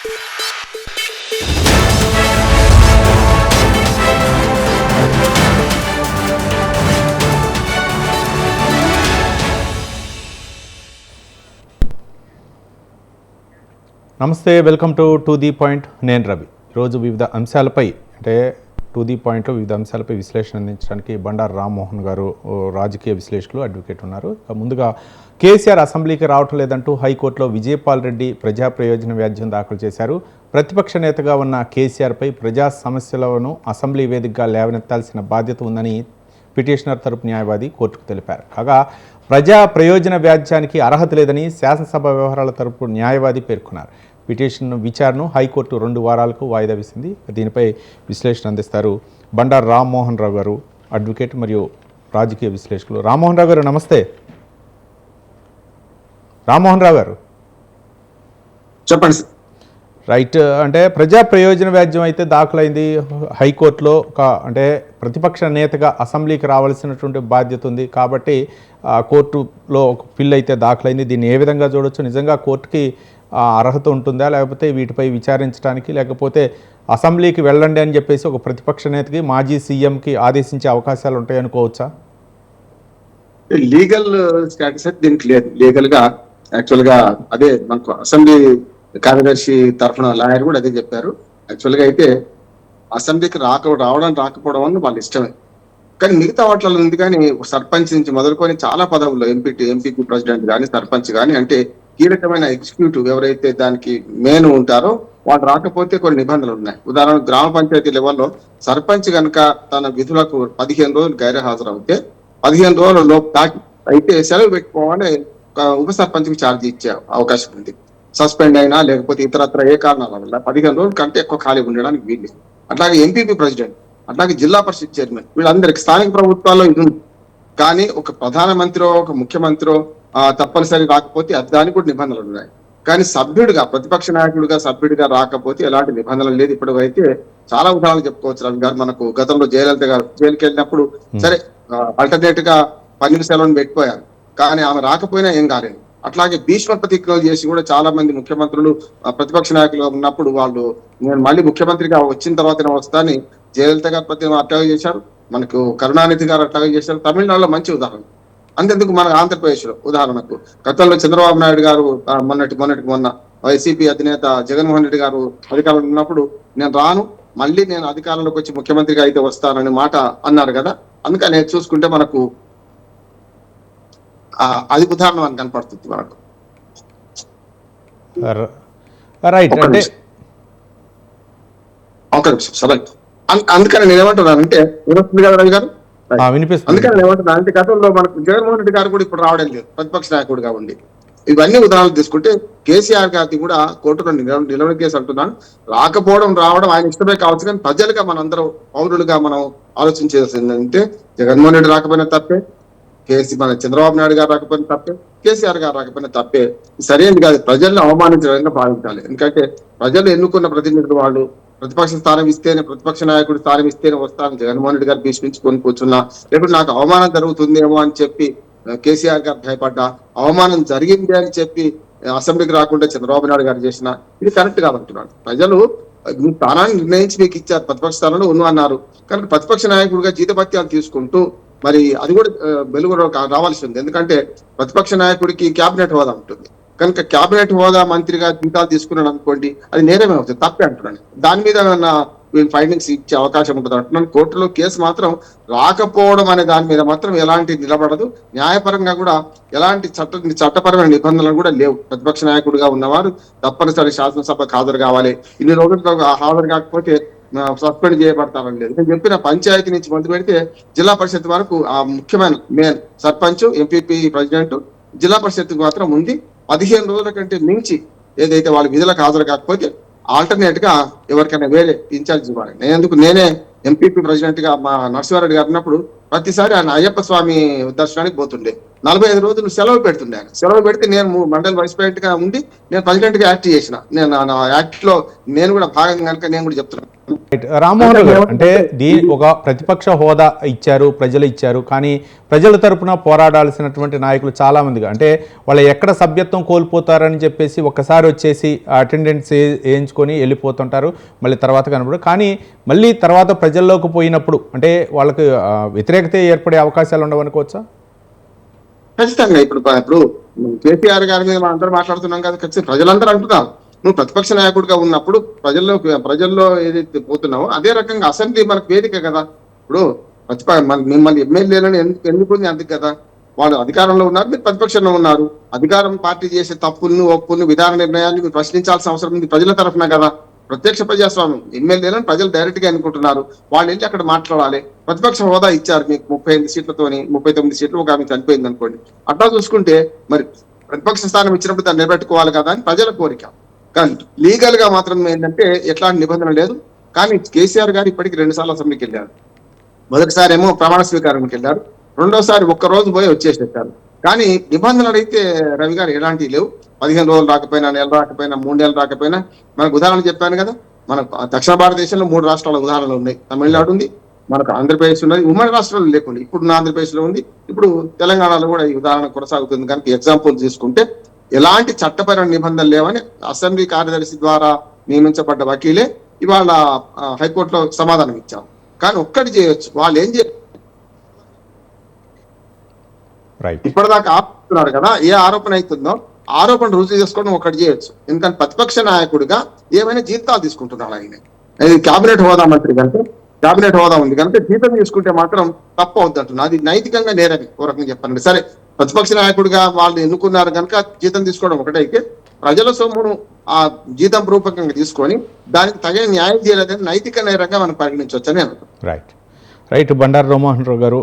నమస్తే, welcome to the point. నేను రవి. ఈరోజు వివిధ అంశాలపై టు ది పాయింట్లో వివిధ అంశాలపై విశ్లేషణ అందించడానికి బండారు రామ్మోహన్ గారు రాజకీయ విశ్లేషకులు, అడ్వకేట్ ఉన్నారు. ముందుగా కేసీఆర్ అసెంబ్లీకి రావటం లేదంటూ హైకోర్టులో విజయపాల్ రెడ్డి ప్రజా ప్రయోజన వ్యాజ్యం దాఖలు చేశారు. ప్రతిపక్ష నేతగా ఉన్న కేసీఆర్పై ప్రజా సమస్యలను అసెంబ్లీ వేదికగా లేవనెత్తాల్సిన బాధ్యత ఉందని పిటిషనర్ తరపు న్యాయవాది కోర్టుకు తెలిపారు. కాగా ప్రజా ప్రయోజన వ్యాజ్యానికి అర్హత లేదని శాసనసభ వ్యవహారాల తరపు న్యాయవాది పేర్కొన్నారు. పిటిషన్ విచారణను హైకోర్టు 2 వారాలకు వాయిదా వేసింది. దీనిపై విశ్లేషణ అందిస్తారు బండారు రామ్మోహన్ రావు గారు, అడ్వకేట్ మరియు రాజకీయ విశ్లేషకులు. రామ్మోహన్ రావు గారు నమస్తే. రామ్మోహన్ రావు గారు చెప్పండి. రైట్. ప్రజా ప్రయోజన వ్యాజ్యం అయితే దాఖలైంది హైకోర్టులో. ప్రతిపక్ష నేతగా అసెంబ్లీకి రావాల్సినటువంటి బాధ్యత ఉంది కాబట్టి కోర్టులో ఒక పిల్ అయితే దాఖలైంది. దీన్ని ఏ విధంగా చూడొచ్చు? నిజంగా కోర్టుకి అర్హత ఉంటుందా, లేకపోతే వీటిపై విచారించడానికి, లేకపోతే అసెంబ్లీకి వెళ్ళండి అని చెప్పేసి ఒక ప్రతిపక్ష నేతకి మాజీ సీఎంకి ఆదేశించే అవకాశాలు ఉంటాయి అనుకోవచ్చా? లీగల్ స్టాటస్ అయితే దీనికి లేదు. లీగల్గా యాక్చువల్గా అదే మనకు అసెంబ్లీ కార్యదర్శి తరఫున లాయర్ కూడా అదే చెప్పారు. యాక్చువల్గా అయితే అసెంబ్లీకి రావడం రాకపోవడం అని వాళ్ళ ఇష్టమే, కానీ మిగతా వాటిలో ఉంది. కానీ సర్పంచ్ నుంచి మొదలుకొని చాలా పదవుల్లో ఎంపీపీ ప్రెసిడెంట్ కానీ సర్పంచ్ కానీ కీలకమైన ఎగ్జిక్యూటివ్ ఎవరైతే దానికి మెయిన్ ఉంటారో వాళ్ళు రాకపోతే కొన్ని నిబంధనలు ఉన్నాయి. ఉదాహరణకు గ్రామ పంచాయతీ లెవెల్లో సర్పంచ్ కనుక తన విధులకు 15 రోజులు గైర్హాజరవుతే 15 రోజుల లోపు అయితే సెలవు పెట్టుకోవాలని ఉప సర్పంచ్కి ఛార్జ్ ఇచ్చే అవకాశం ఉంది. సస్పెండ్ అయినా లేకపోతే ఇతరత్ర ఏ కారణాల వల్ల 15 రోజుల కంటే ఎక్కువ ఖాళీ ఉండడానికి వీలు. అట్లాగే ఎంపీపీ ప్రెసిడెంట్, అట్లాగే జిల్లా పరిషత్ చైర్మన్, వీళ్ళందరికీ స్థానిక ప్రభుత్వాల్లో ఇది ఉంది. కానీ ఒక ప్రధానమంత్రి, ఒక ముఖ్యమంత్రి తప్పనిసరి రాకపోతే దానికి కూడా నిబంధనలు ఉన్నాయి. కానీ సభ్యుడిగా, ప్రతిపక్ష నాయకుడిగా సభ్యుడిగా రాకపోతే ఎలాంటి నిబంధనలు లేదు. ఇప్పుడు అయితే చాలా ఉదాహరణలు చెప్పుకోవచ్చు. రవి గారు మనకు గతంలో జయలలిత గారు జైలుకి వెళ్ళినప్పుడు సరే ఆల్టర్నేట్ గా పన్నీర్ సెల్వన్ పెట్టిపోయారు, కానీ ఆమె రాకపోయినా ఏం కాలేదు. అట్లాగే భీష్మ ప్రతిజ్ఞలు చేసి కూడా చాలా మంది ముఖ్యమంత్రులు ప్రతిపక్ష నాయకులుగా ఉన్నప్పుడు వాళ్ళు నేను మళ్ళీ ముఖ్యమంత్రిగా వచ్చిన తర్వాత వస్తాని జయలలిత గారు ప్రతి అట్లాగే చేశారు, మనకు కరుణానిధి గారు అట్లాగే చేశారు. తమిళనాడులో మంచి ఉదాహరణ. అంతెందుకు మన ఆంధ్రప్రదేశ్ లో ఉదాహరణకు గతంలో చంద్రబాబు నాయుడు గారు మొన్న వైసీపీ అధినేత జగన్మోహన్ రెడ్డి గారు అధికారంలో ఉన్నప్పుడు నేను రాను, మళ్ళీ నేను అధికారంలోకి వచ్చి ముఖ్యమంత్రిగా అయితే వస్తానని మాట అన్నారు కదా. అందుకని చూసుకుంటే మనకు అది ఉదాహరణ అని కనపడుతుంది మనకు. ఒక నిమిషం సరే. అందుకని నేను ఏమంటున్నానంటే వినొస్తుంది కదా రవి గారు, అందుకని నేను ఏమంటున్నా అంటే గతంలో మనకు జగన్మోహన్ రెడ్డి గారు కూడా ఇప్పుడు రావడం లేదు ప్రతిపక్ష నాయకుడిగా ఉండి. ఇవన్నీ ఉదాహరణలు తీసుకుంటే కేసీఆర్ గారిది కూడా కోర్టులో నిలవని కేసు అంటున్నాను. రావడం ఆయన ఇష్టమే కావచ్చు, కానీ ప్రజలుగా మనందరం పౌరులుగా మనం ఆలోచించేసింది అంటే జగన్మోహన్ రెడ్డి రాకపోయినా తప్పే, మన చంద్రబాబు నాయుడు గారు రాకపోయినా తప్పే, కేసీఆర్ గారు రాకపోయినా తప్పే. సరైనది కాదు, ప్రజల్ని అవమానించడంగా భావించాలి. ఎందుకంటే ప్రజలు ఎన్నుకున్న ప్రతినిధులు వాళ్ళు ప్రతిపక్ష స్థానం ఇస్తేనే, ప్రతిపక్ష నాయకుడు స్థానం ఇస్తేనే వస్తాను జగన్మోహన్ రెడ్డి గారు భీష్మించుకొని కూర్చున్నా, లేకపోతే నాకు అవమానం జరుగుతుందేమో అని చెప్పి కేసీఆర్ గారు భయపడ్డా, అవమానం జరిగింది అని చెప్పి అసెంబ్లీకి రాకుండా చంద్రబాబు నాయుడు గారు చేసిన ఇది కరెక్ట్ కాదంటున్నాడు. ప్రజలు మీ స్థానాన్ని నిర్ణయించి మీకు ఇచ్చారు, ప్రతిపక్ష స్థానంలో అన్నారు. కనుక ప్రతిపక్ష నాయకుడిగా జీతభత్యాలు తీసుకుంటూ మరి అది కూడా వెలుగు రావాల్సి ఉంది. ఎందుకంటే ప్రతిపక్ష నాయకుడికి క్యాబినెట్ హోదా ఉంటుంది కనుక క్యాబినెట్ హోదా మంత్రిగా జీతాలు తీసుకున్నాడు అనుకోండి, అది నేరమే అవుతుంది, తప్పే అంటున్నాను. దాని మీద వీళ్ళు ఫైండింగ్స్ ఇచ్చే అవకాశం ఉంటుంది అంటున్నాను. కోర్టులో కేసు మాత్రం రాకపోవడం అనే దాని మీద మాత్రం ఎలాంటి నిలబడదు. న్యాయపరంగా కూడా ఎలాంటి చట్టపరమైన నిబంధనలు కూడా లేవు. ప్రతిపక్ష నాయకుడిగా ఉన్నవారు తప్పనిసరి శాసనసభకు హాజరు కావాలి, ఇన్ని రోజుల్లో హాజరు కాకపోతే సస్పెండ్ చేయబడతారని లేదు. నేను చెప్పిన పంచాయతీ నుంచి మొదలు పెడితే జిల్లా పరిషత్ వరకు ఆ ముఖ్యమైన మెయిన్ సర్పంచ్, ఎంపీపీ ప్రెసిడెంట్, జిల్లా పరిషత్ మాత్రం ఉంది. 15 రోజుల కంటే మించి ఏదైతే వాళ్ళ విధులకు హాజరు కాకపోతే ఆల్టర్నేట్ గా ఎవరికైనా వేరే ఇన్ఛార్జ్ ఇవ్వాలి. నేనే ఎంపీపీ ప్రెసిడెంట్ గా మా నరసింహారెడ్డి గారు ఉన్నప్పుడు ప్రతిసారి ఆయన అయ్యప్ప స్వామి దర్శనానికి పోతుండే, 45 రోజులు సెలవు పెడుతుండే. ఆయన సెలవు పెడితే నేను మండల్ వైస్ ప్రెసిడెంట్ గా ఉండి నేను ప్రెసిడెంట్ గా యాక్ట్ చేసిన. నేను యాక్ట్ లో నేను కూడా భాగం కనుక నేను కూడా చెప్తున్నాను. రైట్. రామ్మోహన్ రావు గారు, అంటే ఒక ప్రతిపక్ష హోదా ఇచ్చారు, ప్రజలు ఇచ్చారు, కానీ ప్రజల తరపున పోరాడాల్సినటువంటి నాయకులు చాలా మందిగా, అంటే వాళ్ళు ఎక్కడ సభ్యత్వం కోల్పోతారని చెప్పేసి ఒక్కసారి వచ్చేసి అటెండెన్స్ వేయించుకొని వెళ్ళిపోతుంటారు, మళ్ళీ తర్వాత కనపడు. కానీ మళ్ళీ తర్వాత ప్రజల్లోకి పోయినప్పుడు అంటే వాళ్ళకి వ్యతిరేకత ఏర్పడే అవకాశాలు ఉండవనుకోవచ్చా? ఖచ్చితంగా ఇప్పుడు కేసీఆర్ గారి మీద మనం అందరూ మాట్లాడుతున్నాం కదా, ఖచ్చితంగా ప్రజలందరూ అంటున్నారు నువ్వు ప్రతిపక్ష నాయకుడిగా ఉన్నప్పుడు ప్రజల్లో ఏదైతే పోతున్నావో అదే రకంగా అసెంబ్లీ మనకు వేదిక కదా. ఇప్పుడు మిమ్మల్ని ఎమ్మెల్యేలను ఎన్నుకుంది అందుకు కదా. వాళ్ళు అధికారంలో ఉన్నారు, మీరు ప్రతిపక్షంలో ఉన్నారు. అధికారం పార్టీ చేసే తప్పులను ఒప్పులను విధాన నిర్ణయాన్ని మీరు ప్రశ్నించాల్సిన అవసరం ఉంది ప్రజల తరఫున కదా. ప్రత్యక్ష ప్రజాస్వామ్యం, ఎమ్మెల్యేలను ప్రజలు డైరెక్ట్ గా ఎన్నుకుంటున్నారు, వాళ్ళు వెళ్ళి అక్కడ మాట్లాడాలి. ప్రతిపక్ష హోదా ఇచ్చారు మీకు 38 సీట్లతోని, 39 సీట్లు, ఒక ఆమె చనిపోయింది అనుకోండి. అట్లా చూసుకుంటే మరి ప్రతిపక్ష స్థానం ఇచ్చినప్పుడు దాన్ని నిలబెట్టుకోవాలి కదా అని ప్రజల కోరిక. కానీ లీగల్ గా మాత్రం ఏంటంటే ఎట్లాంటి నిబంధన లేదు. కానీ కేసీఆర్ గారు ఇప్పటికి 2 సార్లు అసెంబ్లీకి వెళ్ళారు. మొదటిసారి ఏమో ప్రమాణ స్వీకారానికి వెళ్ళారు, రెండోసారి ఒక్క రోజు పోయి వచ్చేసేసారు. కానీ నిబంధనలు అయితే రవి గారు ఎలాంటివి లేవు. 15 రోజులు రాకపోయినా, నెల రాకపోయినా, 3 నెలలు రాకపోయినా. మనకు ఉదాహరణ చెప్పాను కదా, మనకు దక్షిణ భారతదేశంలో 3 రాష్ట్రాల ఉదాహరణలు ఉన్నాయి. తమిళనాడు ఉంది, మనకు ఆంధ్రప్రదేశ్ ఉన్నది, ఉమ్మడి రాష్ట్రాలు లేకుండా ఇప్పుడు ఆంధ్రప్రదేశ్ లో ఉంది, ఇప్పుడు తెలంగాణలో కూడా ఈ ఉదాహరణ కొనసాగుతుంది. కనుక ఎగ్జాంపుల్ తీసుకుంటే ఎలాంటి చట్టపరమైన నిబంధనలు లేవని అసెంబ్లీ కార్యదర్శి ద్వారా నియమించబడ్డ వకీలే ఇవాళ హైకోర్టులో సమాధానం ఇచ్చాం. కానీ ఒక్కటి చేయొచ్చు, వాళ్ళు ఏం చేయాలి ఇప్పటిదాకా ఆపుతున్నారు కదా, ఏ ఆరోపణ అవుతుందో ఆరోపణ రుజువు చేసుకోవడం ఒకటి చేయొచ్చు. ఎందుకంటే ప్రతిపక్ష నాయకుడిగా ఏమైనా జీతాలు తీసుకుంటున్నాడు ఆయన. ఇది కేబినెట్ హోదా మంత్రి కంటే కేబినెట్ హోదా ఉంది కనుక జీతం తీసుకుంటే మాత్రం తప్పు అవుద్ది అంటున్నా. అది నైతికంగా నేరని ఓ రకంగా చెప్పండి. సరే, ప్రతిపక్ష నాయకుడిగా వాళ్ళు ఎన్నుకున్నారు కనుక జీతం తీసుకోవడం ఒకటైతే ప్రజల సొమ్మును ఆ జీతం రూపకంగా తీసుకొని దానికి తగిన న్యాయం చేయలేదని నైతిక నేరంగా మనం పరిగణించవచ్చని అనుకుంటున్నాం. రైట్. బండారు రామ్మోహన్ రావు గారు.